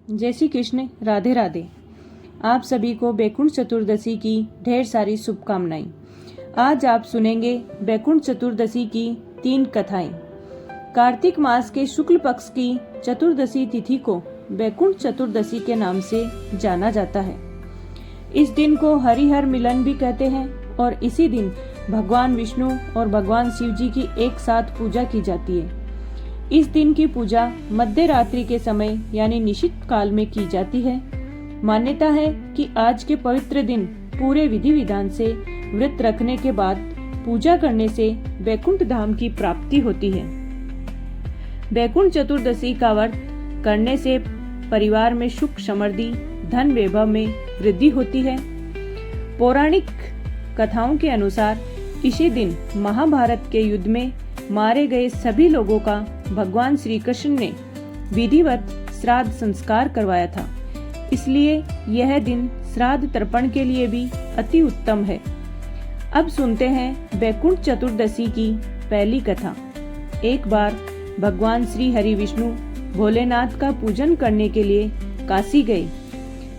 जय श्री कृष्ण, राधे राधे। आप सभी को बैकुंठ चतुर्दशी की ढेर सारी शुभकामनाएं। आज आप सुनेंगे बैकुंठ चतुर्दशी की 3 कथाएं। कार्तिक मास के शुक्ल पक्ष की चतुर्दशी तिथि को बैकुंठ चतुर्दशी के नाम से जाना जाता है। इस दिन को हरिहर मिलन भी कहते हैं और इसी दिन भगवान विष्णु और भगवान शिव जी की एक साथ पूजा की जाती है। इस दिन की पूजा मध्य रात्रि के समय यानी निशित काल में की जाती है। मान्यता है कि आज के पवित्र दिन पूरे विधि विधान से व्रत रखने के बाद पूजा करने से बैकुंठ धाम की प्राप्ति होती है। बैकुंठ चतुर्दशी का व्रत करने से परिवार में सुख समृद्धि, धन वैभव में वृद्धि होती है। पौराणिक कथाओं के अनुसार इसी दिन महाभारत के युद्ध में मारे गए सभी लोगों का भगवान श्री कृष्ण ने विधिवत श्राद्ध संस्कार करवाया था। इसलिए यह दिन श्राद्ध तर्पण के लिए भी अति उत्तम है। अब सुनते हैं बैकुंठ चतुर्दशी की पहली कथा। एक बार भगवान श्री हरि विष्णु भोलेनाथ का पूजन करने के लिए काशी गए।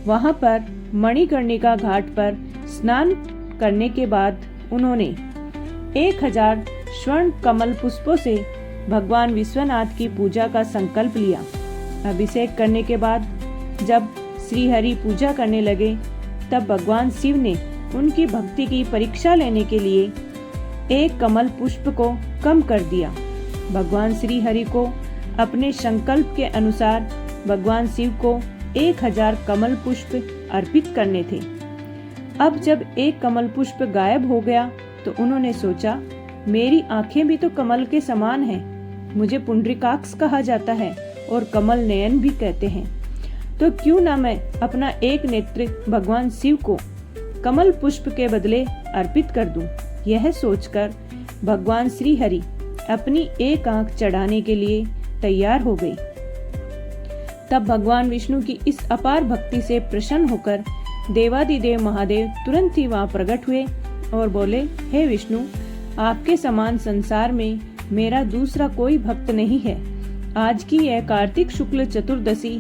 वहां पर मणिकर्णिका घाट पर स्नान करने के बाद उन्होंने 1000 स्वर्ण कमल पुष्पों से भगवान विश्वनाथ की पूजा का संकल्प लिया। अभिषेक करने के बाद जब श्री हरि पूजा करने लगे तब भगवान शिव ने उनकी भक्ति की परीक्षा लेने के लिए एक कमल पुष्प को कम कर दिया। भगवान श्री हरि को अपने संकल्प के अनुसार भगवान शिव को 1000 कमल पुष्प अर्पित करने थे। अब जब एक कमल पुष्प गायब हो गया तो उन्होंने सोचा, मेरी आंखें भी तो कमल के समान हैं। मुझे पुंडरीकाक्ष कहा जाता है और कमल नयन भी कहते हैं, तो क्यों ना मैं अपना एक नेत्र भगवान शिव को कमल पुष्प के बदले अर्पित कर दूं। यह सोचकर भगवान श्री हरि अपनी एक आंख चढ़ाने के लिए तैयार हो गए। तब भगवान विष्णु की इस अपार भक्ति से प्रसन्न होकर देवादिदेव महादेव तुरंत ही वहां प्रकट हुए और बोले, हे विष्णु, आपके समान संसार में मेरा दूसरा कोई भक्त नहीं है। आज की यह कार्तिक शुक्ल चतुर्दशी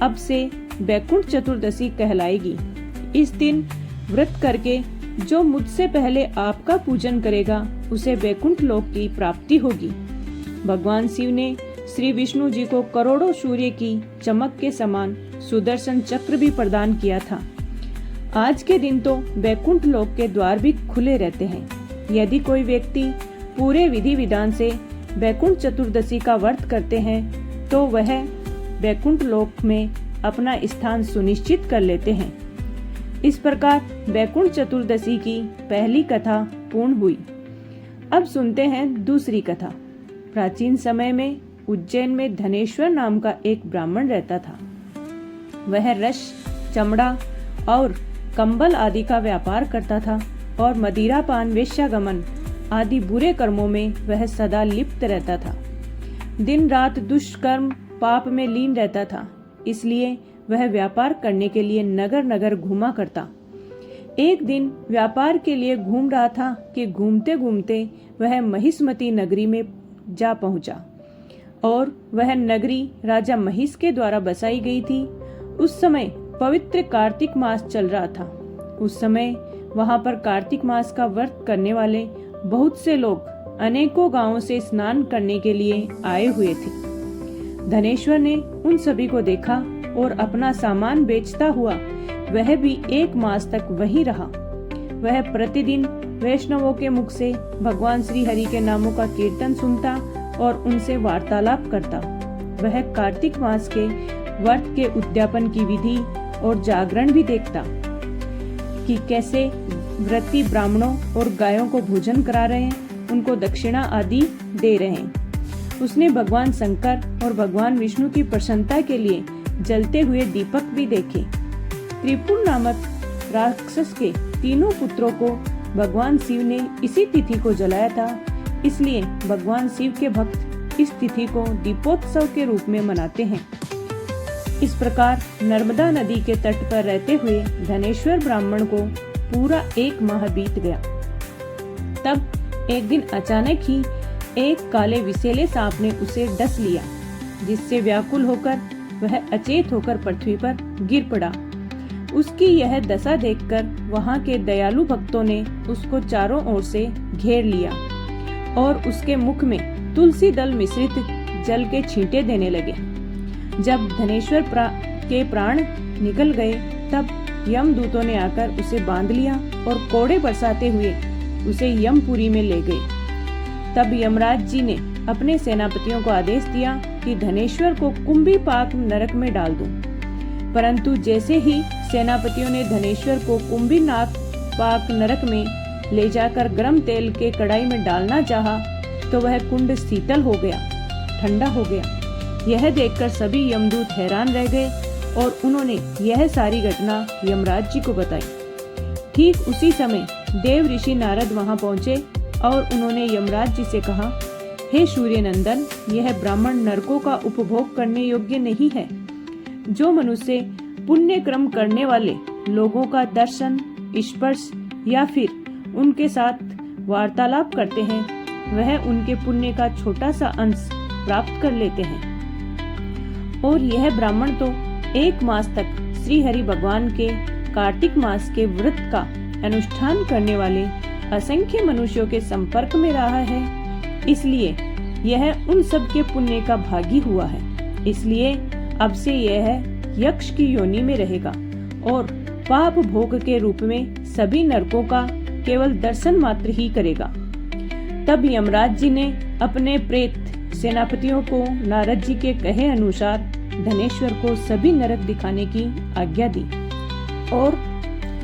अब से बैकुंठ चतुर्दशी कहलाएगी। इस दिन व्रत करके जो मुझसे पहले आपका पूजन करेगा उसे बैकुंठ लोक की प्राप्ति होगी। भगवान शिव ने श्री विष्णु जी को करोड़ों सूर्य की चमक के समान सुदर्शन चक्र भी प्रदान किया था। आज के दिन तो बैकुंठ लोक के द्वार भी खुले रहते हैं। यदि कोई व्यक्ति पूरे विधि विधान से बैकुंठ चतुर्दशी का व्रत करते हैं तो वह बैकुंठ लोक में अपना स्थान सुनिश्चित कर लेते हैं। इस प्रकार बैकुंठ चतुर्दशी की पहली कथा पूर्ण हुई। अब सुनते हैं दूसरी कथा। प्राचीन समय में उज्जैन में धनेश्वर नाम का एक ब्राह्मण रहता था। वह रस, चमड़ा और कंबल आदि का व्यापार करता था और मदिरापान, वेश्यागमन आदि बुरे कर्मों में वह सदा लिप्त रहता था। दिन रात दुष्कर्म पाप में लीन रहता था। इसलिए वह व्यापार करने के लिए नगर नगर घूमा करता। एक दिन व्यापार के लिए घूम रहा था कि घूमते घूमते वह महिष्मती नगरी में जा पहुंचा और वह नगरी राजा महिष के द्वारा बसाई गई थी। उस समय पवित्र कार्तिक मास चल रहा था। उस समय वहां पर कार्तिक मास का व्रत करने वाले बहुत से लोग अनेकों गांवों से स्नान करने के लिए आए हुए थे। धनेश्वर ने उन सभी को देखा और अपना सामान बेचता हुआ वह भी 1 मास तक वहीं रहा। वह प्रतिदिन वैष्णवों के मुख से भगवान श्री हरि के नामों का कीर्तन सुनता और उनसे वार्तालाप करता। वह कार्तिक मास के व्रत के उद्यापन की विधि और जागरण भी देखता कि कैसे व्रती ब्राह्मणों और गायों को भोजन करा रहे हैं, उनको दक्षिणा आदि दे रहे हैं। उसने भगवान शंकर और भगवान विष्णु की प्रसन्नता के लिए जलते हुए दीपक भी देखे। त्रिपुर नामक राक्षस के 3 पुत्रों को भगवान शिव ने इसी तिथि को जलाया था। इसलिए भगवान शिव के भक्त इस तिथि को दीपोत्सव के रूप में मनाते हैं। इस प्रकार नर्मदा नदी के तट पर रहते हुए धनेश्वर ब्राह्मण को पूरा 1 माह बीत गया। तब एक दिन अचानक ही एक काले विषैले सांप ने उसे डस लिया, जिससे व्याकुल होकर वह अचेत होकर पृथ्वी पर गिर पड़ा। उसकी यह दशा देखकर वहां के दयालु भक्तों ने उसको चारों ओर से घेर लिया और उसके मुख में तुलसी दल मिश्रित जल के छींटे देने लगे। जब धनेश्वर के प्राण निकल गए तब यमदूतों ने आकर उसे बांध लिया और कोड़े बरसाते हुए उसे यमपुरी में ले गए। तब यमराज जी ने अपने सेनापतियों को आदेश दिया कि धनेश्वर को कुंभीपाक नरक में डाल दो। परंतु जैसे ही सेनापतियों ने धनेश्वर को कुंभीपाक नरक में ले जाकर गर्म तेल के कढ़ाई में डालना चाहा तो वह कुंड शीतल हो गया, ठंडा हो गया। यह देखकर सभी यमदूत हैरान रह गए और उन्होंने यह सारी घटना यमराज जी को बताई। ठीक उसी समय देव ऋषि नारद वहां पहुंचे और उन्होंने यमराज जी से कहा, हे सूर्य नंदन, यह ब्राह्मण नरकों का उपभोग करने योग्य नहीं है। जो मनुष्य पुण्य कर्म करने वाले लोगों का दर्शन, स्पर्श या फिर उनके साथ वार्तालाप करते हैं, वह उनके पुण्य का छोटा सा अंश प्राप्त कर लेते हैं। और यह ब्राह्मण तो 1 मास तक श्री हरि भगवान के कार्तिक मास के व्रत का अनुष्ठान करने वाले असंख्य मनुष्यों के संपर्क में रहा है, इसलिए यह उन सब के पुण्य का भागी हुआ है। इसलिए अब से यह यक्ष की योनि में रहेगा और पाप भोग के रूप में सभी नरकों का केवल दर्शन मात्र ही करेगा। तब यमराज जी ने अपने प्रेत सेनापतियों को नारद जी के कहे अनुसार धनेश्वर को सभी नरक दिखाने की आज्ञा दी और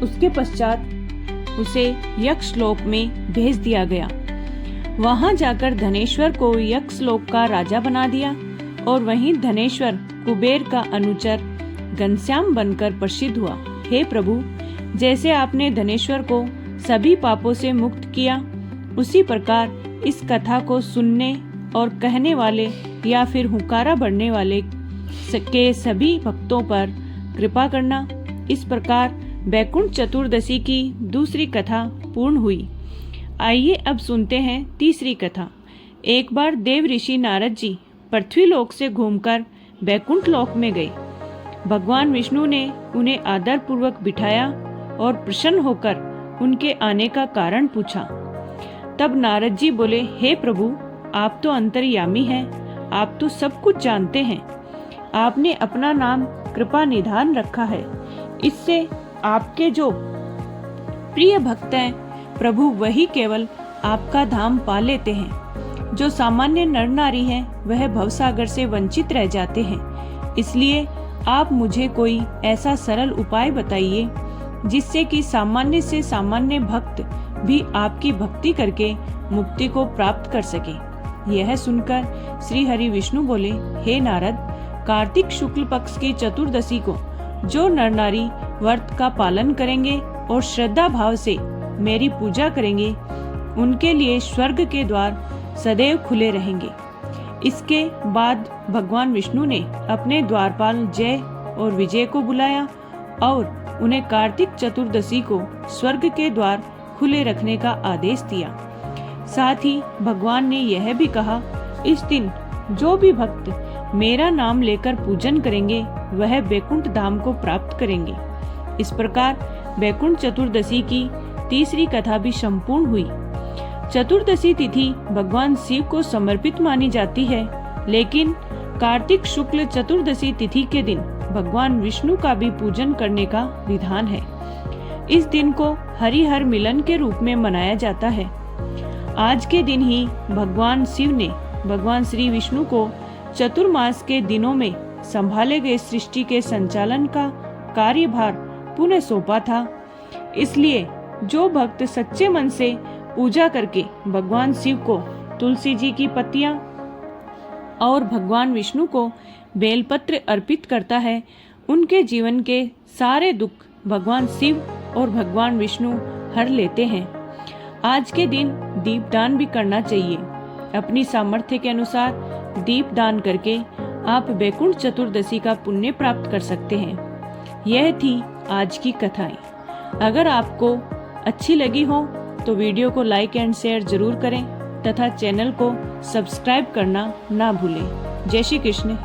उसके पश्चात उसे यक्ष लोक में भेज दिया गया। वहां जाकर धनेश्वर को यक्ष लोक का राजा बना दिया और वहीं धनेश्वर कुबेर का अनुचर घनश्याम बनकर प्रसिद्ध हुआ। हे प्रभु, जैसे आपने धनेश्वर को सभी पापों से मुक्त किया, उसी प्रकार इस कथा को सुनने और कहने वाले या फिर हुंकारा बढ़ने वाले के सभी भक्तों पर कृपा करना। इस प्रकार बैकुंठ चतुर्दशी की दूसरी कथा पूर्ण हुई। आइए अब सुनते हैं तीसरी कथा। एक बार देव ऋषि नारद जी पृथ्वी लोक से घूमकर बैकुंठ लोक में गए। भगवान विष्णु ने उन्हें आदर पूर्वक बिठाया और प्रसन्न होकर उनके आने का कारण पूछा। तब नारद जी बोले, हे प्रभु, आप तो अंतर्यामी हैं, आप तो सब कुछ जानते हैं। आपने अपना नाम कृपा निधान रखा है। इससे आपके जो प्रिय भक्त हैं प्रभु, वही केवल आपका धाम पा लेते हैं। जो सामान्य नर नारी हैं वह भवसागर से वंचित रह जाते हैं। इसलिए आप मुझे कोई ऐसा सरल उपाय बताइए जिससे कि सामान्य से सामान्य भक्त भी आपकी भक्ति करके मुक्ति को प्राप्त कर सके। यह सुनकर श्री हरि विष्णु बोले, हे नारद, कार्तिक शुक्ल पक्ष की चतुर्दशी को जो नर नारी व्रत का पालन करेंगे और श्रद्धा भाव से मेरी पूजा करेंगे, उनके लिए स्वर्ग के द्वार सदैव खुले रहेंगे। इसके बाद भगवान विष्णु ने अपने द्वारपाल जय और विजय को बुलाया और उन्हें कार्तिक चतुर्दशी को स्वर्ग के द्वार खुले रखने का आदेश दिया। साथ ही भगवान ने यह भी कहा, इस दिन जो भी भक्त मेरा नाम लेकर पूजन करेंगे वह बैकुंठ धाम को प्राप्त करेंगे। इस प्रकार बैकुंठ चतुर्दशी की तीसरी कथा भी संपूर्ण हुई। चतुर्दशी तिथि भगवान शिव को समर्पित मानी जाती है, लेकिन कार्तिक शुक्ल चतुर्दशी तिथि के दिन भगवान विष्णु का भी पूजन करने का विधान है। इस दिन को हरिहर मिलन के रूप में मनाया जाता है। आज के दिन ही भगवान शिव ने भगवान श्री विष्णु को चतुर्मास के दिनों में संभाले गए सृष्टि के संचालन का कार्यभार पुनः सौंपा था। इसलिए जो भक्त सच्चे मन से पूजा करके भगवान शिव को तुलसी जी की पत्तियां और भगवान विष्णु को बेलपत्र अर्पित करता है, उनके जीवन के सारे दुख भगवान शिव और भगवान विष्णु हर लेते हैं। आज के दिन दीपदान भी करना चाहिए। अपनी सामर्थ्य के अनुसार दीपदान करके आप बैकुंठ चतुर्दशी का पुण्य प्राप्त कर सकते हैं। यह थी आज की कथाएं। अगर आपको अच्छी लगी हो तो वीडियो को लाइक एंड शेयर जरूर करें तथा चैनल को सब्सक्राइब करना ना भूलें। जय श्री कृष्ण।